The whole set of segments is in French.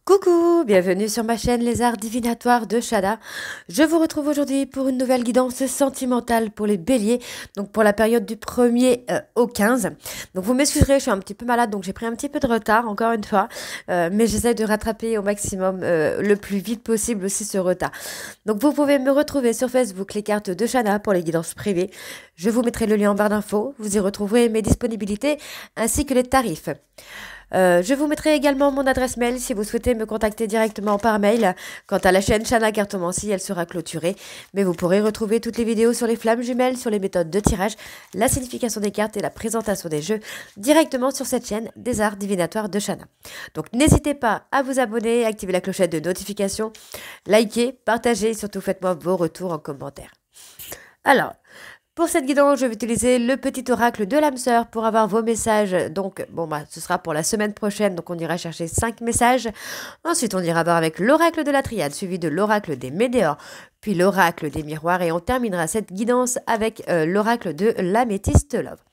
Coucou, bienvenue sur ma chaîne Les Arts Divinatoires de Shada. Je vous retrouve aujourd'hui pour une nouvelle guidance sentimentale pour les béliers, donc pour la période du 1er au 15. Donc vous m'excuserez, je suis un petit peu malade, donc j'ai pris un petit peu de retard, encore une fois, mais j'essaie de rattraper au maximum le plus vite possible aussi ce retard. Donc vous pouvez me retrouver sur Facebook, les cartes de Shada pour les guidances privées. Je vous mettrai le lien en barre d'infos, vous y retrouverez mes disponibilités ainsi que les tarifs. Je vous mettrai également mon adresse mail si vous souhaitez me contacter directement par mail. Quant à la chaîne Shana Cartomancie, elle sera clôturée, mais vous pourrez retrouver toutes les vidéos sur les flammes jumelles, sur les méthodes de tirage, la signification des cartes et la présentation des jeux directement sur cette chaîne des arts divinatoires de Shana. Donc n'hésitez pas à vous abonner, activer la clochette de notification, liker, partager et surtout faites-moi vos retours en commentaire. Alors, pour cette guidance, je vais utiliser le petit oracle de l'âme sœur pour avoir vos messages. Donc, ce sera pour la semaine prochaine. Donc, on ira chercher 5 messages. Ensuite, on ira voir avec l'oracle de la triade, suivi de l'oracle des météores, puis l'oracle des miroirs. Et on terminera cette guidance avec l'oracle de l'améthyste love.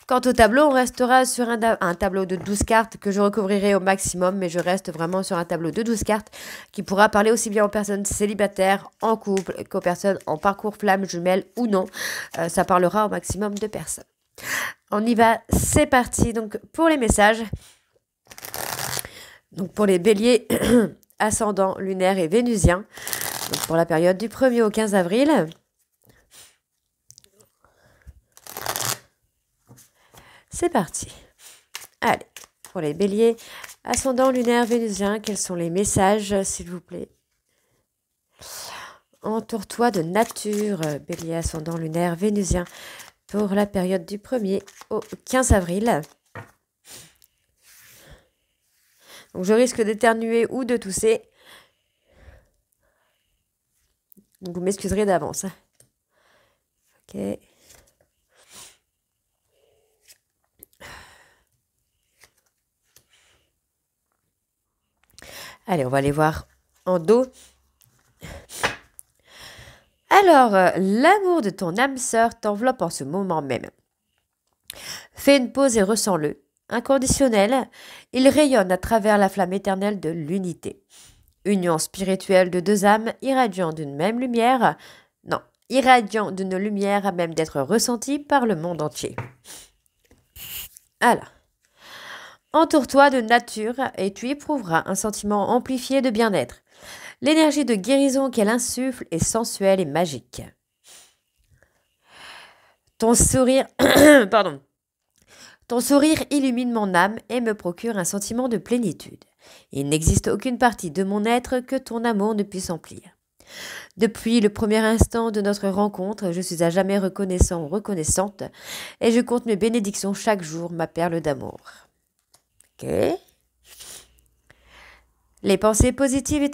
Quant au tableau, on restera sur un tableau de 12 cartes que je recouvrirai au maximum, mais je reste vraiment sur un tableau de 12 cartes qui pourra parler aussi bien aux personnes célibataires, en couple, qu'aux personnes en parcours flamme jumelle ou non. Ça parlera au maximum de personnes. On y va, c'est parti. Donc pour les messages, donc pour les béliers, ascendant, lunaire et vénusien, donc pour la période du 1er au 15 avril. C'est parti. Allez, pour les béliers, ascendant, lunaire, vénusien, quels sont les messages, s'il vous plaît? Entoure-toi de nature, bélier, ascendant, lunaire, vénusien, pour la période du 1er au 15 avril. Donc, je risque d'éternuer ou de tousser. Donc, vous m'excuserez d'avance. Ok. Allez, on va aller voir en dos. Alors, l'amour de ton âme sœur t'enveloppe en ce moment même. Fais une pause et ressens-le. Inconditionnel, il rayonne à travers la flamme éternelle de l'unité. Union spirituelle de deux âmes irradiant d'une même lumière, irradiant d'une lumière à même d'être ressentie par le monde entier. Alors, entoure-toi de nature et tu éprouveras un sentiment amplifié de bien-être. L'énergie de guérison qu'elle insuffle est sensuelle et magique. Ton sourire, Ton sourire illumine mon âme et me procure un sentiment de plénitude. Il n'existe aucune partie de mon être que ton amour ne puisse emplir. Depuis le premier instant de notre rencontre, je suis à jamais reconnaissant ou reconnaissante et je compte mes bénédictions chaque jour, ma perle d'amour. Ok. Les pensées positives et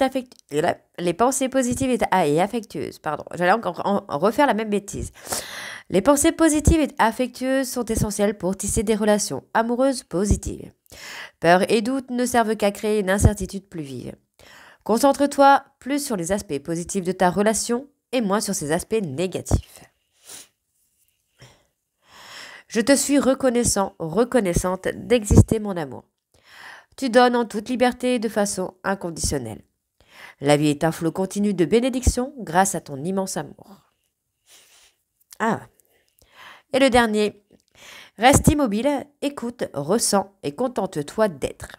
affectueuses. Pardon, j'allais encore refaire la même bêtise. Les pensées positives et affectueuses sont essentielles pour tisser des relations amoureuses positives. Peur et doute ne servent qu'à créer une incertitude plus vive. Concentre-toi plus sur les aspects positifs de ta relation et moins sur ses aspects négatifs. Je te suis reconnaissante d'exister mon amour. Tu donnes en toute liberté et de façon inconditionnelle. La vie est un flot continu de bénédictions grâce à ton immense amour. Et le dernier, reste immobile, écoute, ressens et contente-toi d'être.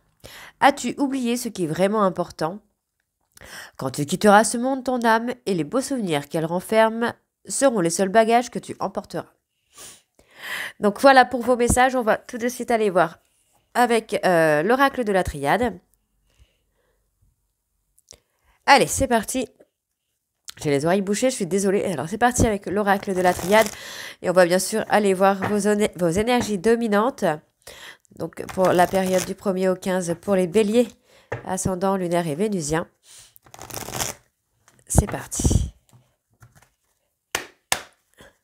As-tu oublié ce qui est vraiment important? Quand tu quitteras ce monde, ton âme et les beaux souvenirs qu'elle renferme seront les seuls bagages que tu emporteras. Donc voilà pour vos messages, on va tout de suite aller voir avec l'oracle de la triade. Allez, c'est parti. J'ai les oreilles bouchées, je suis désolée. Alors c'est parti avec l'oracle de la triade. Et on va bien sûr aller voir vos énergies dominantes. Donc pour la période du 1er au 15 pour les béliers, ascendant, lunaire et vénusien. C'est parti.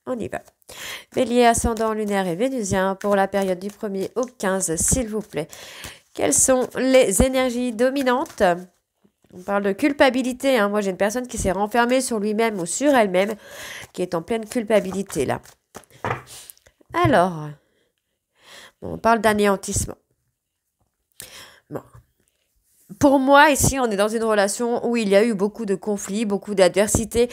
On y va. Bélier, ascendant, lunaire et vénusien pour la période du 1er au 15, s'il vous plaît. Quelles sont les énergies dominantes? On parle de culpabilité. Moi, j'ai une personne qui s'est renfermée sur lui-même ou sur elle-même, qui est en pleine culpabilité, là. Alors, on parle d'anéantissement. Bon. Pour moi, ici, on est dans une relation où il y a eu beaucoup de conflits, beaucoup d'adversité,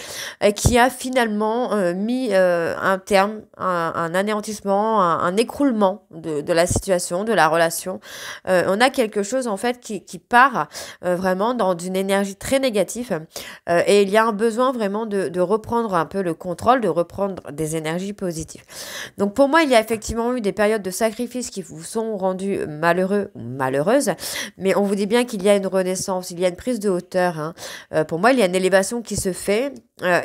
qui a finalement mis un terme, un anéantissement, un écroulement de la situation, de la relation. On a quelque chose, en fait, qui part vraiment dans une énergie très négative. Et il y a un besoin vraiment de reprendre un peu le contrôle, de reprendre des énergies positives. Donc pour moi, il y a effectivement eu des périodes de sacrifice qui vous sont rendues malheureux ou malheureuses, mais on vous dit bien qu'il y a une renaissance, il y a une prise de hauteur, hein. Pour moi, il y a une élévation qui se fait,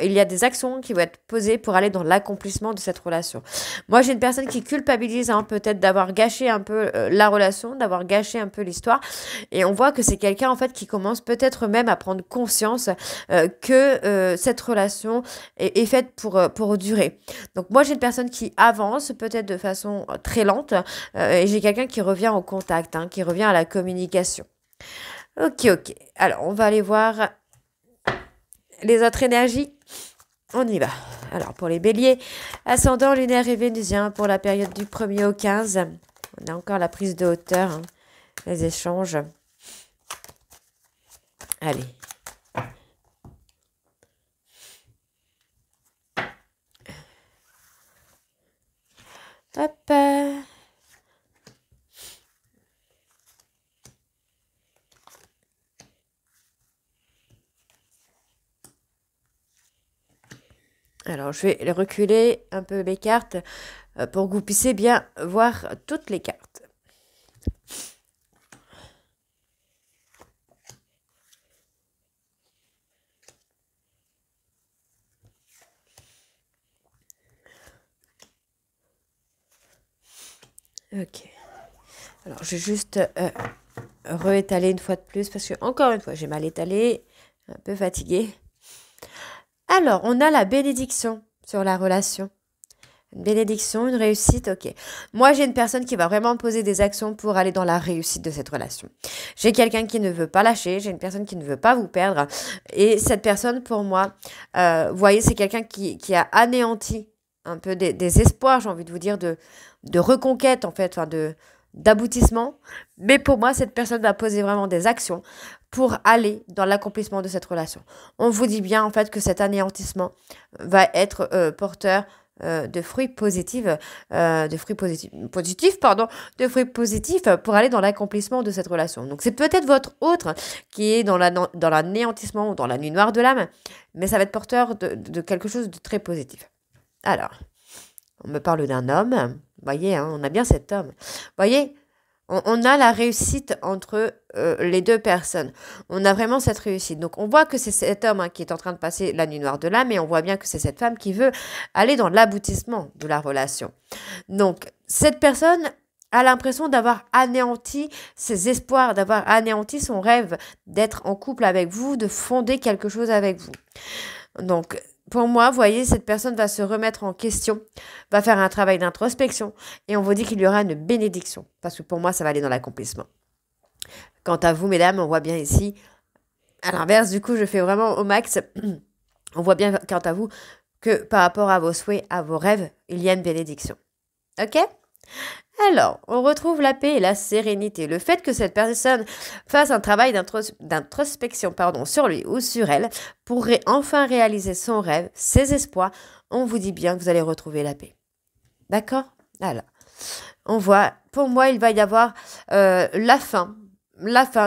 il y a des actions qui vont être posées pour aller dans l'accomplissement de cette relation. Moi, j'ai une personne qui culpabilise, hein, peut-être d'avoir gâché un peu la relation, d'avoir gâché un peu l'histoire, et on voit que c'est quelqu'un en fait qui commence peut-être même à prendre conscience que cette relation est faite pour durer. Donc moi, j'ai une personne qui avance peut-être de façon très lente, et j'ai quelqu'un qui revient au contact, hein, qui revient à la communication. Ok, ok. Alors, on va aller voir les autres énergies. On y va. Alors, pour les béliers, ascendant lunaire et vénusien pour la période du 1er au 15. On a encore la prise de hauteur, hein, les échanges. Allez. Hop. Alors, je vais reculer un peu mes cartes pour que vous puissiez bien voir toutes les cartes. Ok. Alors, je vais juste réétaler une fois de plus parce que, encore une fois, j'ai mal étalé, un peu fatiguée. Alors, on a la bénédiction sur la relation. Une bénédiction, une réussite, ok. Moi, j'ai une personne qui va vraiment poser des actions pour aller dans la réussite de cette relation. J'ai quelqu'un qui ne veut pas lâcher, j'ai une personne qui ne veut pas vous perdre. Et cette personne, pour moi, vous voyez, c'est quelqu'un qui a anéanti un peu des espoirs, j'ai envie de vous dire, de reconquête, en fait, enfin, d'aboutissement. Mais pour moi, cette personne va poser vraiment des actions pour aller dans l'accomplissement de cette relation. On vous dit bien, en fait, que cet anéantissement va être porteur de fruits positifs, de fruits positifs pour aller dans l'accomplissement de cette relation. Donc c'est peut-être votre autre qui est dans l'anéantissement ou dans la nuit noire de l'âme, mais ça va être porteur de quelque chose de très positif. Alors, on me parle d'un homme, vous voyez, hein, on a bien cet homme. Vous voyez, on a la réussite entre les deux personnes. On a vraiment cette réussite. Donc, on voit que c'est cet homme, hein, qui est en train de passer la nuit noire de l'âme, et on voit bien que c'est cette femme qui veut aller dans l'aboutissement de la relation. Donc, cette personne a l'impression d'avoir anéanti ses espoirs, d'avoir anéanti son rêve d'être en couple avec vous, de fonder quelque chose avec vous. Donc, pour moi, vous voyez, cette personne va se remettre en question, va faire un travail d'introspection, et on vous dit qu'il y aura une bénédiction, parce que pour moi, ça va aller dans l'accomplissement. Quant à vous, mesdames, on voit bien ici, à l'inverse, du coup, je fais vraiment au max, on voit bien, quant à vous, que par rapport à vos souhaits, à vos rêves, il y a une bénédiction. Ok ? Alors, on retrouve la paix et la sérénité. Le fait que cette personne fasse un travail d'introspection sur lui ou sur elle pourrait enfin réaliser son rêve, ses espoirs, on vous dit bien que vous allez retrouver la paix. D'accord ? Alors, on voit, pour moi, il va y avoir la fin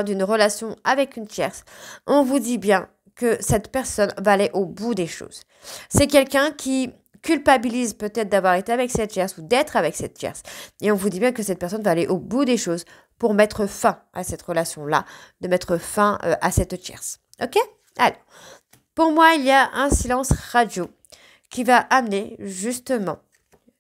d'une relation avec une tierce. On vous dit bien que cette personne va aller au bout des choses. C'est quelqu'un qui culpabilise peut-être d'avoir été avec cette tierce ou d'être avec cette tierce. Et on vous dit bien que cette personne va aller au bout des choses pour mettre fin à cette relation-là, de mettre fin à cette tierce. Ok ? Alors, pour moi, il y a un silence radio qui va amener justement.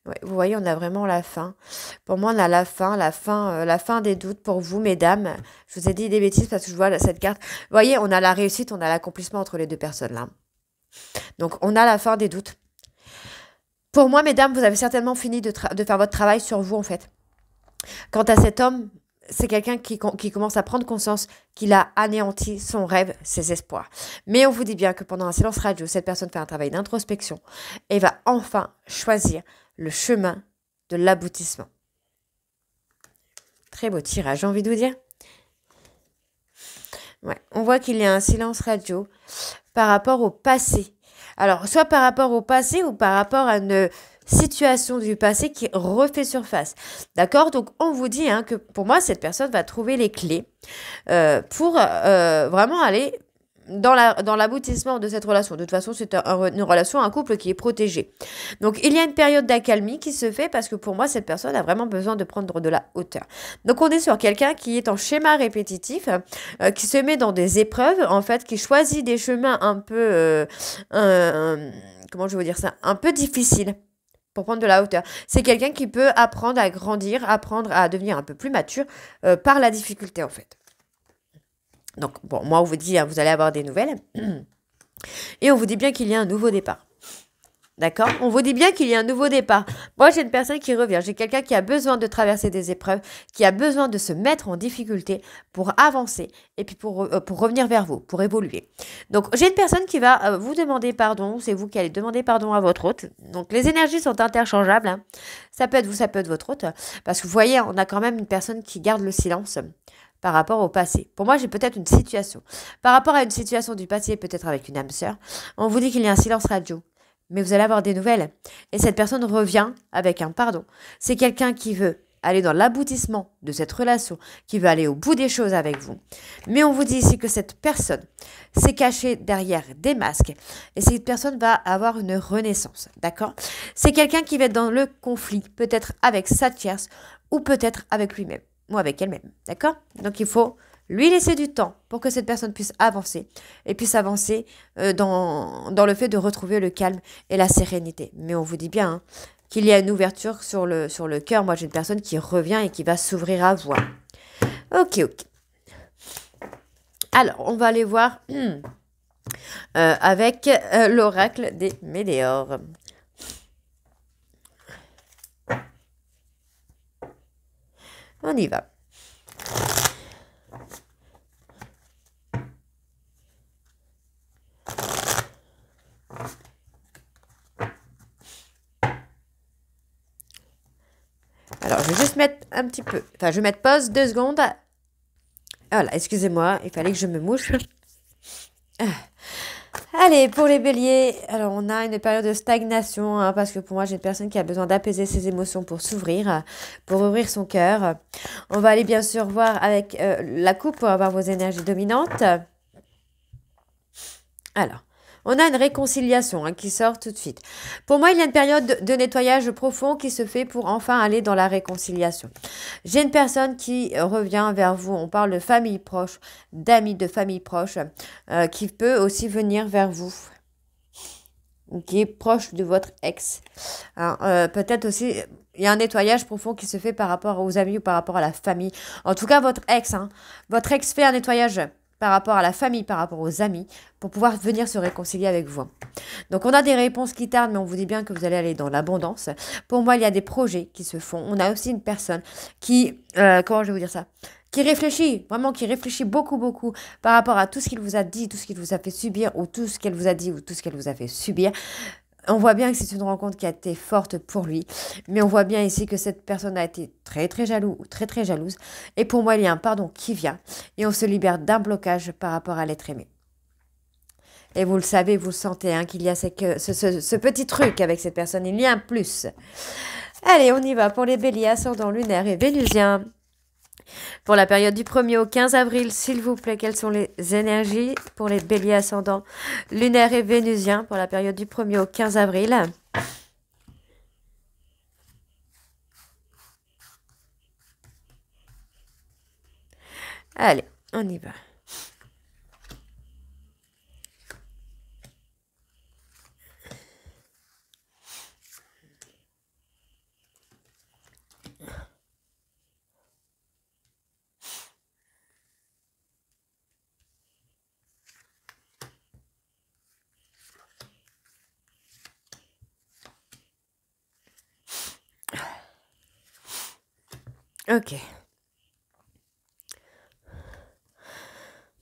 Ouais, vous voyez, on a vraiment la fin. Pour moi, on a la fin des doutes pour vous, mesdames. Je vous ai dit des bêtises parce que je vois cette carte. Vous voyez, on a la réussite, on a l'accomplissement entre les deux personnes là. Donc, on a la fin des doutes. Pour moi, mesdames, vous avez certainement fini de faire votre travail sur vous, en fait. Quant à cet homme, c'est quelqu'un qui commence à prendre conscience qu'il a anéanti son rêve, ses espoirs. Mais on vous dit bien que pendant un silence radio, cette personne fait un travail d'introspection et va enfin choisir le chemin de l'aboutissement. Très beau tirage, j'ai envie de vous dire. Ouais, on voit qu'il y a un silence radio par rapport au passé. Alors, soit par rapport au passé ou par rapport à une situation du passé qui refait surface. D'accord? Donc, on vous dit hein, que pour moi, cette personne va trouver les clés pour vraiment aller dans l'aboutissement de cette relation. De toute façon, c'est une relation, un couple qui est protégé. Donc, il y a une période d'accalmie qui se fait parce que pour moi, cette personne a vraiment besoin de prendre de la hauteur. Donc, on est sur quelqu'un qui est en schéma répétitif, qui se met dans des épreuves, en fait, qui choisit des chemins un peu, comment je veux dire ça, un peu difficiles pour prendre de la hauteur. C'est quelqu'un qui peut apprendre à grandir, apprendre à devenir un peu plus mature par la difficulté, en fait. Donc, bon, moi, on vous dit, hein, vous allez avoir des nouvelles. Et on vous dit bien qu'il y a un nouveau départ. D'accord? On vous dit bien qu'il y a un nouveau départ. Moi, j'ai une personne qui revient. J'ai quelqu'un qui a besoin de traverser des épreuves, qui a besoin de se mettre en difficulté pour avancer et puis pour revenir vers vous, pour évoluer. Donc, j'ai une personne qui va vous demander pardon. C'est vous qui allez demander pardon à votre hôte. Donc, les énergies sont interchangeables. Hein. Ça peut être vous, ça peut être votre hôte. Parce que vous voyez, on a quand même une personne qui garde le silence par rapport au passé. Pour moi, j'ai peut-être une situation. Par rapport à une situation du passé, peut-être avec une âme sœur, on vous dit qu'il y a un silence radio. Mais vous allez avoir des nouvelles. Et cette personne revient avec un pardon. C'est quelqu'un qui veut aller dans l'aboutissement de cette relation, qui veut aller au bout des choses avec vous. Mais on vous dit ici que cette personne s'est cachée derrière des masques. Et cette personne va avoir une renaissance. D'accord? C'est quelqu'un qui va être dans le conflit, peut-être avec sa tierce ou peut-être avec lui-même ou avec elle-même. D'accord? Donc il faut lui laisser du temps pour que cette personne puisse avancer et puisse avancer dans le fait de retrouver le calme et la sérénité. Mais on vous dit bien hein, qu'il y a une ouverture sur le cœur. Moi, j'ai une personne qui revient et qui va s'ouvrir à vous. Ok. Alors, on va aller voir avec l'oracle des météores. On y va. Alors, je vais juste mettre un petit peu... Enfin, je vais mettre pause 2 secondes. Voilà, excusez-moi, il fallait que je me mouche. Allez, pour les béliers, alors on a une période de stagnation, hein, parce que pour moi, j'ai une personne qui a besoin d'apaiser ses émotions pour s'ouvrir, pour ouvrir son cœur. On va aller bien sûr voir avec la coupe pour avoir vos énergies dominantes. Alors, on a une réconciliation hein, qui sort tout de suite. Pour moi, il y a une période de nettoyage profond qui se fait pour enfin aller dans la réconciliation. J'ai une personne qui revient vers vous. On parle de famille proche, d'amis de famille proche, qui peut aussi venir vers vous, qui est proche de votre ex. Peut-être aussi, il y a un nettoyage profond qui se fait par rapport aux amis ou par rapport à la famille. En tout cas, votre ex fait un nettoyage par rapport à la famille, par rapport aux amis, pour pouvoir venir se réconcilier avec vous. Donc, on a des réponses qui tardent, mais on vous dit bien que vous allez aller dans l'abondance. Pour moi, il y a des projets qui se font. On a aussi une personne qui, comment je vais vous dire ça, qui réfléchit, vraiment qui réfléchit beaucoup, beaucoup par rapport à tout ce qu'il vous a dit, tout ce qu'il vous a fait subir, ou tout ce qu'elle vous a dit, ou tout ce qu'elle vous a fait subir. On voit bien que c'est une rencontre qui a été forte pour lui, mais on voit bien ici que cette personne a été très très jaloux ou très très jalouse. Et pour moi, il y a un pardon qui vient et on se libère d'un blocage par rapport à l'être aimé. Et vous le savez, vous le sentez, hein, qu'il y a ce petit truc avec cette personne, il y a un plus. Allez, on y va pour les béliers, ascendant lunaire et vénusien. Pour la période du 1er au 15 avril, s'il vous plaît, quelles sont les énergies pour les béliers ascendants lunaire et vénusien pour la période du 1er au 15 avril? Allez, on y va. Ok.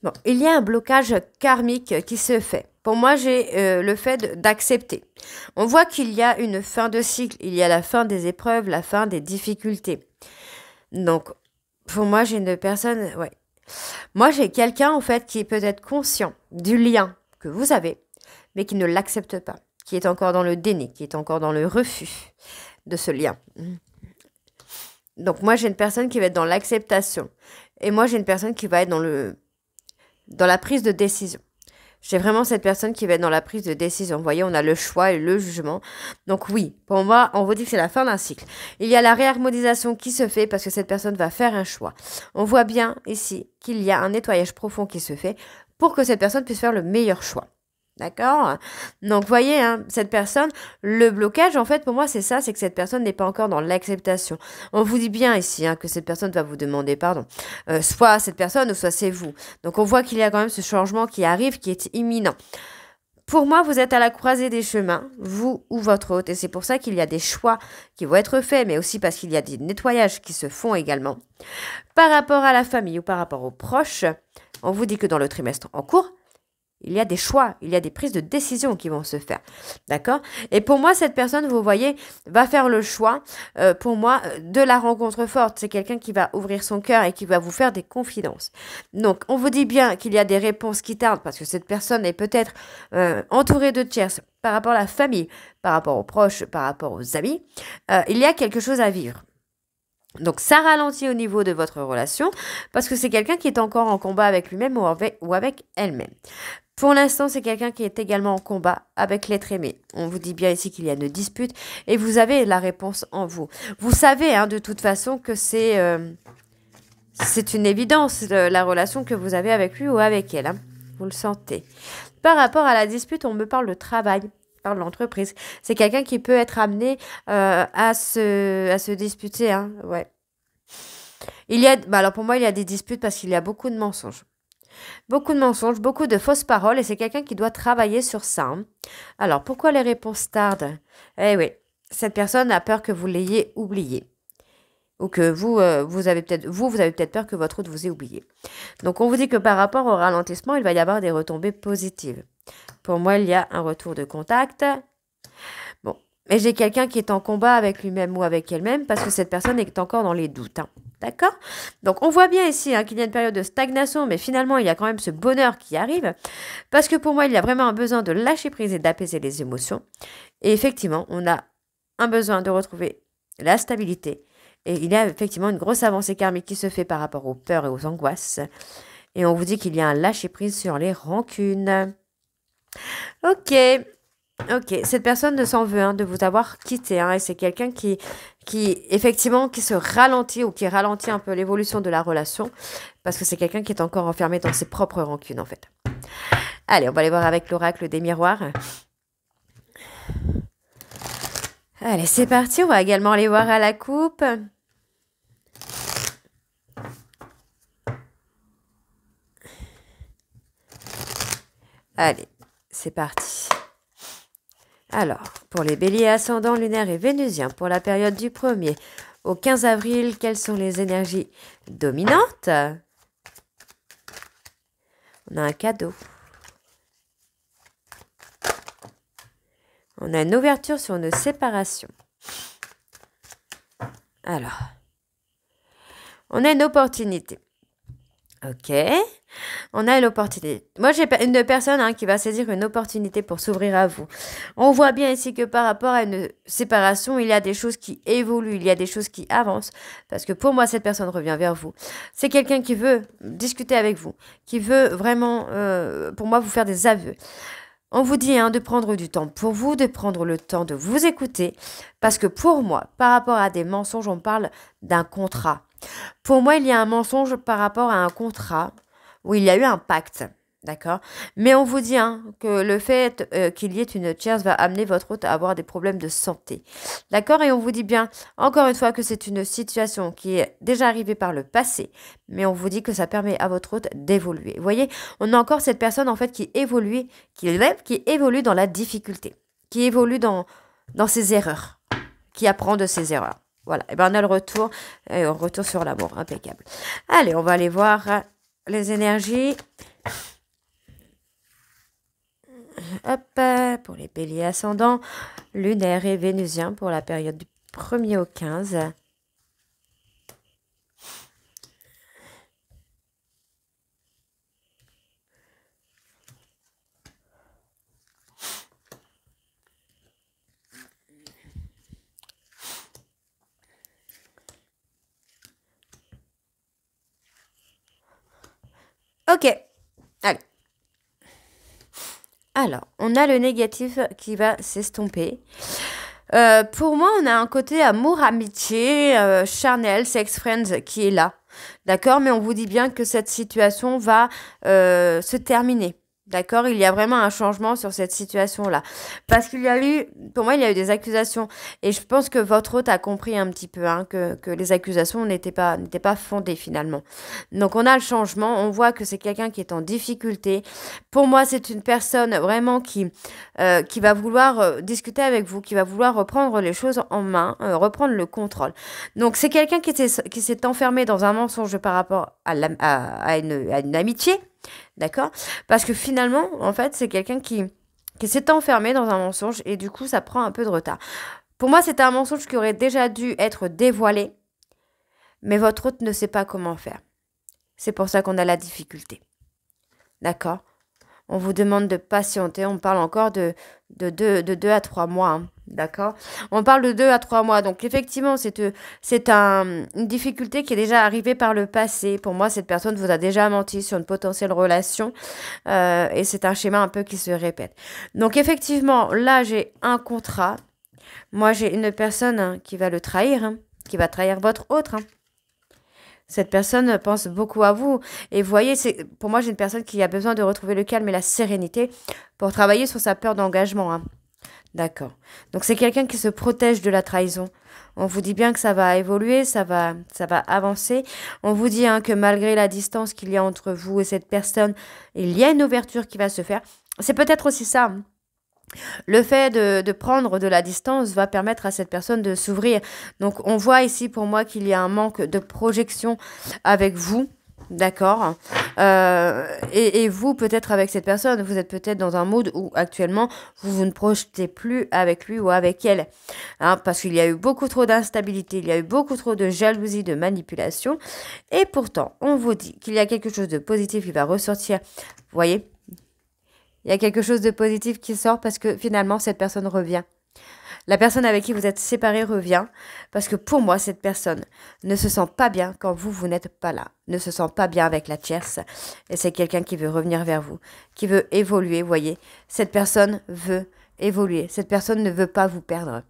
Bon, il y a un blocage karmique qui se fait. Pour moi, j'ai le fait d'accepter. On voit qu'il y a une fin de cycle. Il y a la fin des épreuves, la fin des difficultés. Donc, pour moi, j'ai une personne, ouais. Moi, j'ai quelqu'un, en fait, qui est peut-être conscient du lien que vous avez, mais qui ne l'accepte pas, qui est encore dans le déni, qui est encore dans le refus de ce lien. Donc, moi, j'ai une personne qui va être dans l'acceptation. Et moi, j'ai une personne qui va être dans la prise de décision. J'ai vraiment cette personne qui va être dans la prise de décision. Vous voyez, on a le choix et le jugement. Donc oui, pour moi, on vous dit que c'est la fin d'un cycle. Il y a la réharmonisation qui se fait parce que cette personne va faire un choix. On voit bien ici qu'il y a un nettoyage profond qui se fait pour que cette personne puisse faire le meilleur choix. D'accord? Donc, vous voyez, hein, cette personne, le blocage, en fait, pour moi, c'est ça, c'est que cette personne n'est pas encore dans l'acceptation. On vous dit bien ici hein, que cette personne va vous demander pardon. Soit cette personne, ou soit c'est vous. Donc, on voit qu'il y a quand même ce changement qui arrive, qui est imminent. Pour moi, vous êtes à la croisée des chemins, vous ou votre hôte, et c'est pour ça qu'il y a des choix qui vont être faits, mais aussi parce qu'il y a des nettoyages qui se font également. Par rapport à la famille ou par rapport aux proches, on vous dit que dans le trimestre en cours, il y a des choix, il y a des prises de décision qui vont se faire. D'accord? Et pour moi, cette personne, vous voyez, va faire le choix, pour moi, de la rencontre forte. C'est quelqu'un qui va ouvrir son cœur et qui va vous faire des confidences. Donc, on vous dit bien qu'il y a des réponses qui tardent parce que cette personne est peut-être entourée de tierces par rapport à la famille, par rapport aux proches, par rapport aux amis. Il y a quelque chose à vivre. Donc ça ralentit au niveau de votre relation parce que c'est quelqu'un qui est encore en combat avec lui-même ou avec elle-même. Pour l'instant, c'est quelqu'un qui est également en combat avec l'être aimé. On vous dit bien ici qu'il y a une dispute et vous avez la réponse en vous. Vous savez hein, de toute façon que c'est une évidence la relation que vous avez avec lui ou avec elle. Hein. Vous le sentez. Par rapport à la dispute, on me parle de travail. De l'entreprise. C'est quelqu'un qui peut être amené à se disputer. Hein. Ouais. Alors pour moi, il y a des disputes parce qu'il y a beaucoup de mensonges. Beaucoup de mensonges, beaucoup de fausses paroles et c'est quelqu'un qui doit travailler sur ça. Hein. Alors pourquoi les réponses tardent? Eh oui, cette personne a peur que vous l'ayez oublié. Ou que vous avez peut-être peur que votre autre vous ait oublié. Donc on vous dit que par rapport au ralentissement, il va y avoir des retombées positives. Pour moi, il y a un retour de contact. Bon, mais j'ai quelqu'un qui est en combat avec lui-même ou avec elle-même parce que cette personne est encore dans les doutes. Hein. D'accord? Donc, on voit bien ici hein, qu'il y a une période de stagnation, mais finalement, il y a quand même ce bonheur qui arrive. Parce que pour moi, il y a vraiment un besoin de lâcher prise et d'apaiser les émotions. Et effectivement, on a un besoin de retrouver la stabilité. Et il y a effectivement une grosse avancée karmique qui se fait par rapport aux peurs et aux angoisses. Et on vous dit qu'il y a un lâcher prise sur les rancunes. Ok, cette personne ne s'en veut hein, de vous avoir quitté. Hein, et c'est quelqu'un effectivement, qui se ralentit ou qui ralentit un peu l'évolution de la relation. Parce que c'est quelqu'un qui est encore enfermé dans ses propres rancunes, en fait. Allez, on va aller voir avec l'oracle des miroirs. Allez, c'est parti. On va également aller voir à la coupe. Allez, c'est parti. Alors, pour les béliers ascendants, lunaires et vénusiens, pour la période du 1er au 15 avril, quelles sont les énergies dominantes? On a un cadeau. On a une ouverture sur une séparation. Alors, on a une opportunité. Ok, on a l'opportunité. Moi, j'ai une personne hein, qui va saisir une opportunité pour s'ouvrir à vous. On voit bien ici que par rapport à une séparation, il y a des choses qui évoluent, il y a des choses qui avancent. Parce que pour moi, cette personne revient vers vous. C'est quelqu'un qui veut discuter avec vous, qui veut vraiment, pour moi, vous faire des aveux. On vous dit hein, de prendre du temps pour vous, de prendre le temps de vous écouter. Parce que pour moi, par rapport à des mensonges, on parle d'un contrat. Pour moi, il y a un mensonge par rapport à un contrat où il y a eu un pacte, d'accord? Mais on vous dit hein, que le fait qu'il y ait une tierce va amener votre hôte à avoir des problèmes de santé, d'accord? Et on vous dit bien, encore une fois, que c'est une situation qui est déjà arrivée par le passé, mais on vous dit que ça permet à votre hôte d'évoluer. Vous voyez, on a encore cette personne en fait qui évolue dans la difficulté, qui évolue dans ses erreurs, qui apprend de ses erreurs. Voilà, et ben on a le retour, et on retourne sur l'amour, impeccable. Allez, on va aller voir les énergies. Hop, pour les béliers ascendants, lunaires et vénusiens pour la période du 1er au 15. Ok, allez. Alors, on a le négatif qui va s'estomper. Pour moi, on a un côté amour, amitié, charnel, sex friends qui est là. D'accord? Mais on vous dit bien que cette situation va se terminer. D'accord? Il y a vraiment un changement sur cette situation-là. Parce qu'il y a eu, pour moi, il y a eu des accusations. Et je pense que votre hôte a compris un petit peu hein, que les accusations n'étaient pas fondées finalement. Donc on a le changement. On voit que c'est quelqu'un qui est en difficulté. Pour moi, c'est une personne vraiment qui va vouloir discuter avec vous, qui va vouloir reprendre les choses en main, reprendre le contrôle. Donc c'est quelqu'un qui s'est enfermé dans un mensonge par rapport à une amitié, d'accord? Parce que finalement, en fait, c'est quelqu'un qui s'est enfermé dans un mensonge et du coup, ça prend un peu de retard. Pour moi, c'est un mensonge qui aurait déjà dû être dévoilé, mais votre hôte ne sait pas comment faire. C'est pour ça qu'on a la difficulté. D'accord? On vous demande de patienter. On parle encore de 2 à 3 mois. Hein. D'accord? On parle de 2 à 3 mois. Donc, effectivement, c'est une difficulté qui est déjà arrivée par le passé. Pour moi, cette personne vous a déjà menti sur une potentielle relation. Et c'est un schéma un peu qui se répète. Donc, effectivement, là, j'ai un contrat. Moi, j'ai une personne hein, qui va le trahir, hein, qui va trahir votre autre. Hein. Cette personne pense beaucoup à vous. Et vous voyez, pour moi, j'ai une personne qui a besoin de retrouver le calme et la sérénité pour travailler sur sa peur d'engagement. Hein. D'accord. Donc, c'est quelqu'un qui se protège de la trahison. On vous dit bien que ça va évoluer, ça va avancer. On vous dit hein, que malgré la distance qu'il y a entre vous et cette personne, il y a une ouverture qui va se faire. C'est peut-être aussi ça. Hein. Le fait de prendre de la distance va permettre à cette personne de s'ouvrir. Donc, on voit ici pour moi qu'il y a un manque de projection avec vous. D'accord. Et vous, peut-être avec cette personne, vous êtes peut-être dans un mood où actuellement, vous ne projetez plus avec lui ou avec elle. Hein, parce qu'il y a eu beaucoup trop d'instabilité, il y a eu beaucoup trop de jalousie, de manipulation. Et pourtant, on vous dit qu'il y a quelque chose de positif qui va ressortir. Vous voyez ? Il y a quelque chose de positif qui sort parce que finalement, cette personne revient. La personne avec qui vous êtes séparés revient parce que pour moi, cette personne ne se sent pas bien quand vous n'êtes pas là. Ne se sent pas bien avec la tierce. Et c'est quelqu'un qui veut revenir vers vous, qui veut évoluer, vous voyez. Cette personne veut évoluer. Cette personne ne veut pas vous perdre.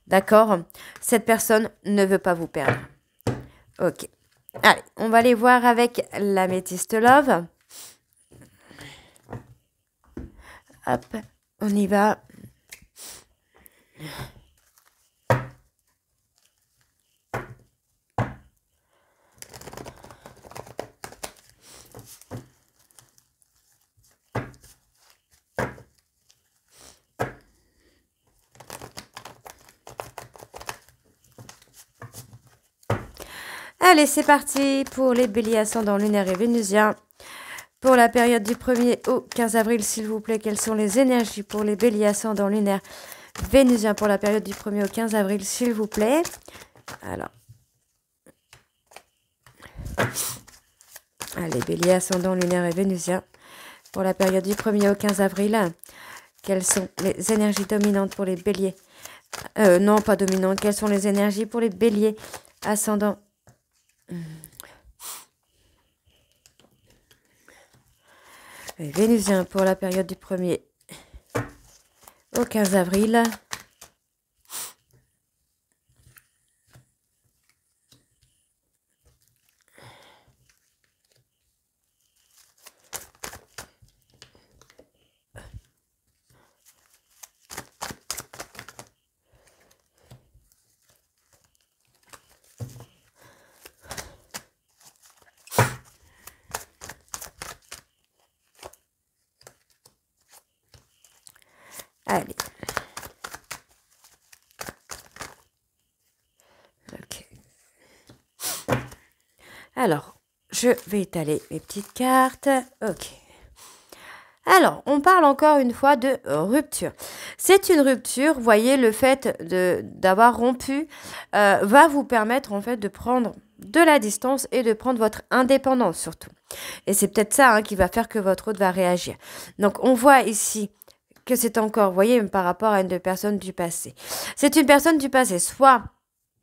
D'accord? Cette personne ne veut pas vous perdre. Ok. Allez, on va aller voir avec l'améthyste love. Hop, on y va. Allez, c'est parti pour les béliers ascendant lunaire et vénusien. Pour la période du 1er au 15 avril, s'il vous plaît, quelles sont les énergies pour les béliers ascendant lunaire vénusien pour la période du 1er au 15 avril, s'il vous plaît. Alors. Allez, béliers ascendant lunaire et vénusien pour la période du 1er au 15 avril. Quelles sont les énergies dominantes pour les béliers? Non, pas dominantes. Quelles sont les énergies pour les béliers ascendant Vénusien pour la période du 1er au 15 avril. Allez. Ok. Alors, je vais étaler mes petites cartes. Ok. Alors, on parle encore une fois de rupture. C'est une rupture, vous voyez, le fait d'avoir rompu va vous permettre en fait de prendre de la distance et de prendre votre indépendance surtout. Et c'est peut-être ça hein, qui va faire que votre autre va réagir. Donc, on voit ici que c'est encore, vous voyez, par rapport à une personne du passé. C'est une personne du passé, soit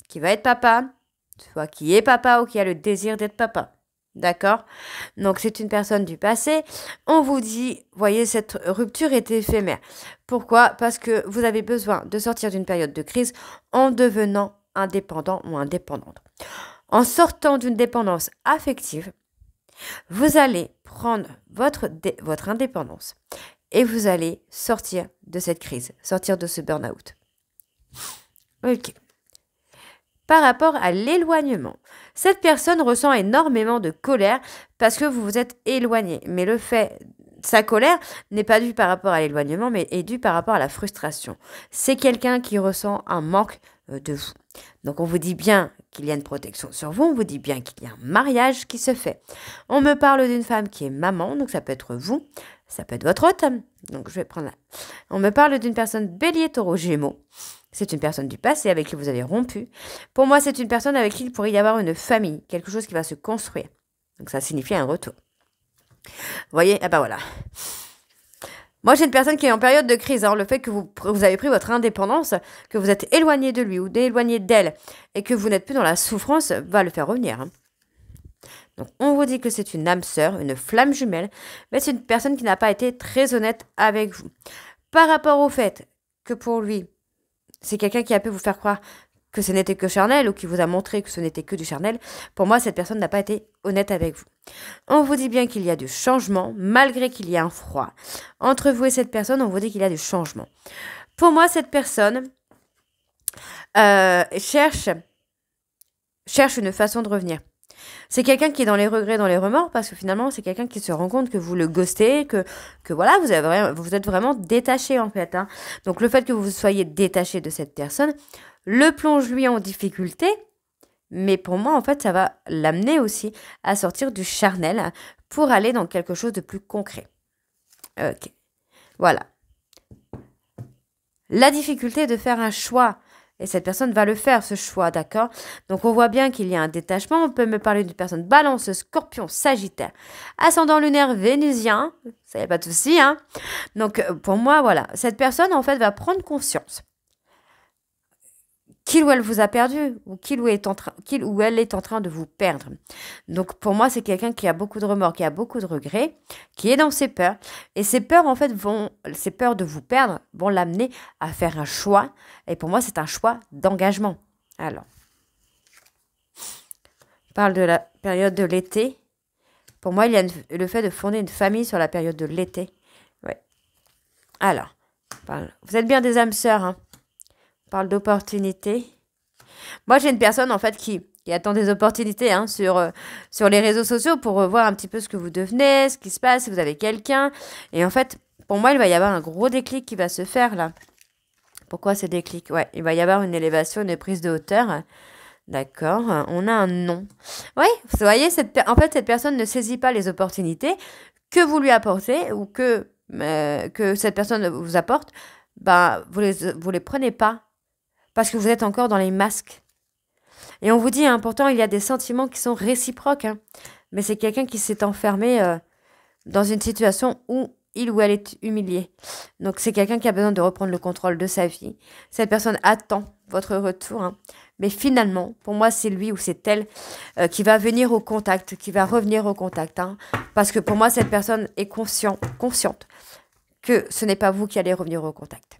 qui va être papa, soit qui est papa ou qui a le désir d'être papa. D'accord? Donc, c'est une personne du passé. On vous dit, voyez, cette rupture est éphémère. Pourquoi? Parce que vous avez besoin de sortir d'une période de crise en devenant indépendant ou indépendante. En sortant d'une dépendance affective, vous allez prendre votre indépendance et vous allez sortir de cette crise, sortir de ce burn-out. Ok. Par rapport à l'éloignement, cette personne ressent énormément de colère parce que vous vous êtes éloigné. Mais le fait, sa colère n'est pas due par rapport à l'éloignement, mais est due par rapport à la frustration. C'est quelqu'un qui ressent un manque de vous. Donc on vous dit bien qu'il y a une protection sur vous, on vous dit bien qu'il y a un mariage qui se fait. On me parle d'une femme qui est maman, donc ça peut être vous, ça peut être votre hôte. Donc je vais prendre là. On me parle d'une personne bélier, taureau, gémeaux. C'est une personne du passé avec qui vous avez rompu. Pour moi, c'est une personne avec qui il pourrait y avoir une famille, quelque chose qui va se construire. Donc ça signifie un retour. Vous voyez? Ah bah voilà. Moi, j'ai une personne qui est en période de crise. Le fait que vous avez pris votre indépendance, que vous êtes éloigné de lui ou éloigné d'elle et que vous n'êtes plus dans la souffrance, va le faire revenir. Donc, on vous dit que c'est une âme sœur, une flamme jumelle, mais c'est une personne qui n'a pas été très honnête avec vous. Par rapport au fait que pour lui, c'est quelqu'un qui a pu vous faire croire que ce n'était que charnel ou qui vous a montré que ce n'était que du charnel. Pour moi, cette personne n'a pas été honnête avec vous. On vous dit bien qu'il y a du changement, malgré qu'il y ait un froid. Entre vous et cette personne, on vous dit qu'il y a du changement. Pour moi, cette personne cherche une façon de revenir. C'est quelqu'un qui est dans les regrets, dans les remords, parce que finalement, c'est quelqu'un qui se rend compte que vous le ghostez, que voilà, vous êtes vraiment détaché en fait. Donc le fait que vous soyez détaché de cette personne le plonge lui en difficulté, mais pour moi, en fait, ça va l'amener aussi à sortir du charnel pour aller dans quelque chose de plus concret. Ok, voilà. La difficulté de faire un choix. Et cette personne va le faire, ce choix, d'accord? Donc, on voit bien qu'il y a un détachement. On peut me parler d'une personne balance, scorpion, sagittaire, ascendant lunaire, vénusien. Ça, y a pas de souci, hein? Donc, pour moi, voilà. Cette personne, en fait, va prendre conscience qu'il ou elle vous a perdu ou qu'il ou elle est en train de vous perdre. Donc, pour moi, c'est quelqu'un qui a beaucoup de remords, qui a beaucoup de regrets, qui est dans ses peurs. Et ces peurs, en fait, ces peurs de vous perdre vont l'amener à faire un choix. Et pour moi, c'est un choix d'engagement. Alors, on parle de la période de l'été. Pour moi, il y a le fait de fonder une famille sur la période de l'été. Ouais. Alors, vous êtes bien des âmes sœurs, hein? On parle d'opportunités. Moi, j'ai une personne, en fait, qui attend des opportunités sur les réseaux sociaux pour voir un petit peu ce que vous devenez, ce qui se passe, si vous avez quelqu'un. Et en fait, pour moi, il va y avoir un gros déclic qui va se faire, là. Pourquoi ce déclic? Ouais, il va y avoir une élévation, une prise de hauteur. D'accord, on a un non. Oui, vous voyez, en fait, cette personne ne saisit pas les opportunités que vous lui apportez ou que cette personne vous apporte. Ben, vous les prenez pas. Parce que vous êtes encore dans les masques. Et on vous dit, pourtant, il y a des sentiments qui sont réciproques. Mais c'est quelqu'un qui s'est enfermé dans une situation où il ou elle est humilié. Donc, c'est quelqu'un qui a besoin de reprendre le contrôle de sa vie. Cette personne attend votre retour. Mais finalement, pour moi, c'est lui ou c'est elle qui va venir au contact, qui va revenir au contact. Parce que pour moi, cette personne est consciente que ce n'est pas vous qui allez revenir au contact.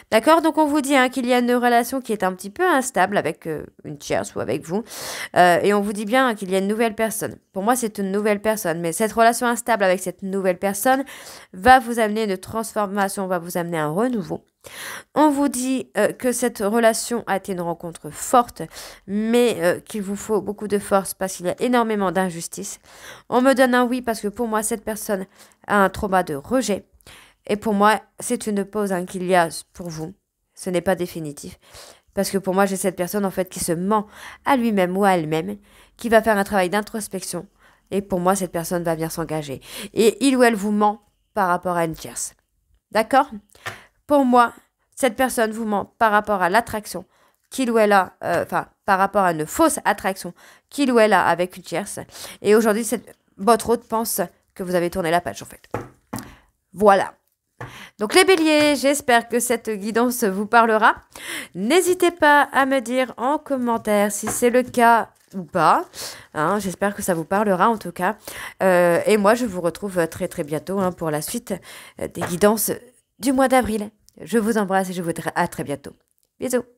D'accord? Donc, on vous dit qu'il y a une relation qui est un petit peu instable avec une tierce ou avec vous. Et on vous dit bien qu'il y a une nouvelle personne. Pour moi, c'est une nouvelle personne. Mais cette relation instable avec cette nouvelle personne va vous amener une transformation, va vous amener un renouveau. On vous dit que cette relation a été une rencontre forte, mais qu'il vous faut beaucoup de force parce qu'il y a énormément d'injustice. On me donne un oui parce que pour moi, cette personne a un trauma de rejet. Et pour moi, c'est une pause qu'il y a pour vous. Ce n'est pas définitif. Parce que pour moi, j'ai cette personne en fait qui se ment à lui-même ou à elle-même, qui va faire un travail d'introspection. Et pour moi, cette personne va venir s'engager. Et il ou elle vous ment par rapport à une tierce. D'accord? Pour moi, cette personne vous ment par rapport à l'attraction qu'il ou elle a, par rapport à une fausse attraction qu'il ou elle a avec une tierce. Et aujourd'hui, votre hôte pense que vous avez tourné la page en fait. Voilà. Donc les béliers, j'espère que cette guidance vous parlera. N'hésitez pas à me dire en commentaire si c'est le cas ou pas. Hein, j'espère que ça vous parlera en tout cas. Et moi, je vous retrouve très très bientôt hein, pour la suite des guidances du mois d'avril. Je vous embrasse et je vous dis à très bientôt. Bisous.